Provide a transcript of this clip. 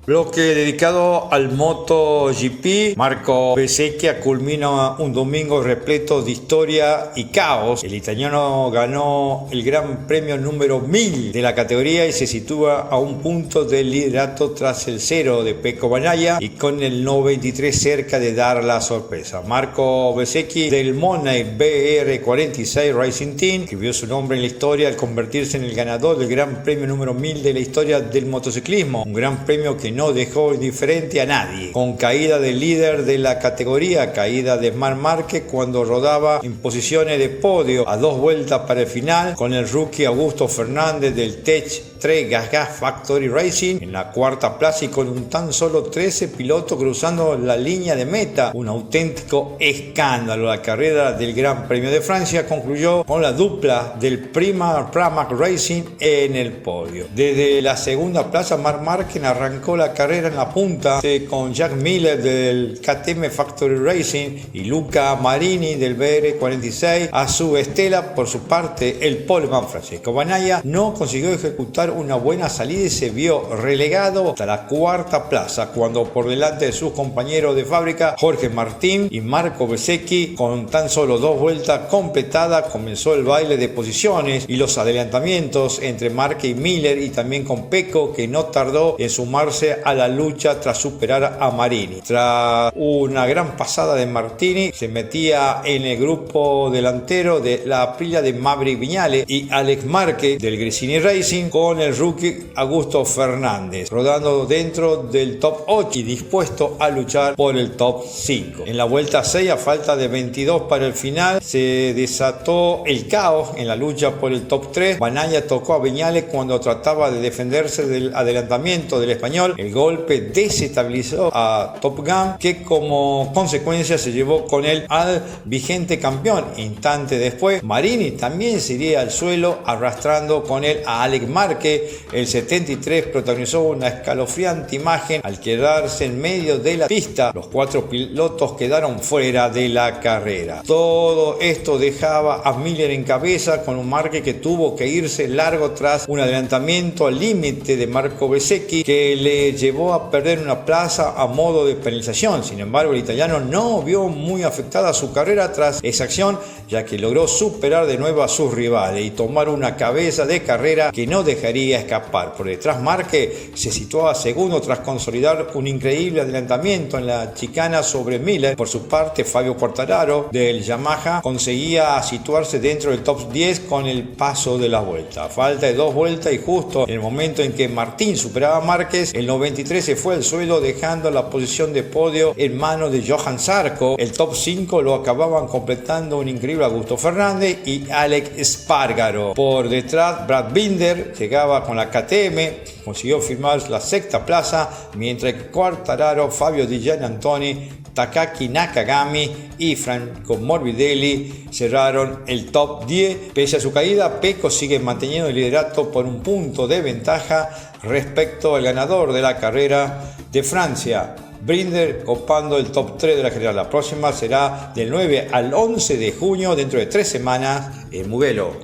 Bloque dedicado al MotoGP. Marco Bezzecchi culmina un domingo repleto de historia y caos. El italiano ganó el Gran Premio número 1000 de la categoría y se sitúa a un punto del liderato tras el 0 de Pecco Bagnaia y con el 93 cerca de dar la sorpresa. Marco Bezzecchi del Money BR46 Racing Team escribió su nombre en la historia al convertirse en el ganador del Gran Premio número 1000 de la historia del motociclismo. Un gran premio que no dejó indiferente a nadie, con caída del líder de la categoría, caída de Marc Márquez cuando rodaba en posiciones de podio a 2 vueltas para el final, con el rookie Augusto Fernández del Tech 3 Gas Factory Racing en la cuarta plaza y con un tan solo 13 pilotos cruzando la línea de meta. Un auténtico escándalo. La carrera del Gran Premio de Francia concluyó con la dupla del Pramac Racing en el podio. Desde la segunda plaza, Marc Márquez arrancó la carrera en la punta con Jack Miller del KTM Factory Racing y Luca Marini del BR46 a su estela. Por su parte, el poleman Francesco Bagnaia no consiguió ejecutar una buena salida y se vio relegado hasta la cuarta plaza cuando por delante de sus compañeros de fábrica Jorge Martín y Marco Bezzecchi, con tan solo 2 vueltas completadas, comenzó el baile de posiciones y los adelantamientos entre Márquez y Miller, y también con Pecco, que no tardó en sumarse a la lucha tras superar a Marini. Tras una gran pasada de Martini, se metía en el grupo delantero de la Aprilia de Maverick Viñales y Alex Márquez del Gresini Racing, con el rookie Augusto Fernández rodando dentro del top 8 y dispuesto a luchar por el top 5. En la vuelta 6, a falta de 22 para el final, se desató el caos en la lucha por el top 3. Bagnaia tocó a Viñales cuando trataba de defenderse del adelantamiento del español. El golpe desestabilizó a Top Gun, que como consecuencia se llevó con él al vigente campeón. Instante después, Marini también se iría al suelo, arrastrando con él a Alex Márquez. El 73 protagonizó una escalofriante imagen al quedarse en medio de la pista. Los 4 pilotos quedaron fuera de la carrera. Todo esto dejaba a Miller en cabeza, con un Márquez que tuvo que irse largo tras un adelantamiento al límite de Marco Bezzecchi que le llevó a perder una plaza a modo de penalización. Sin embargo, el italiano no vio muy afectada su carrera tras esa acción, ya que logró superar de nuevo a sus rivales y tomar una cabeza de carrera que no dejaría escapar. Por detrás, Márquez se situaba segundo tras consolidar un increíble adelantamiento en la chicana sobre Miller. Por su parte, Fabio Quartararo del Yamaha conseguía situarse dentro del top 10 con el paso de la vuelta. A falta de 2 vueltas y justo en el momento en que Martín superaba a Márquez, el 93 se fue al suelo, dejando la posición de podio en manos de Johan Zarco. El top 5 lo acababan completando un increíble Augusto Fernández y Alex Espargaro. Por detrás, Brad Binder llegaba con la KTM, consiguió firmar la sexta plaza, mientras que Quartararo, Fabio Di Giannantoni, Takaki Nakagami y Franco Morbidelli cerraron el top 10. Pese a su caída, Pecco sigue manteniendo el liderato por un punto de ventaja respecto al ganador de la carrera de Francia, Binder, copando el top 3 de la general. La próxima será del 9 al 11 de junio, dentro de 3 semanas, en Mugello.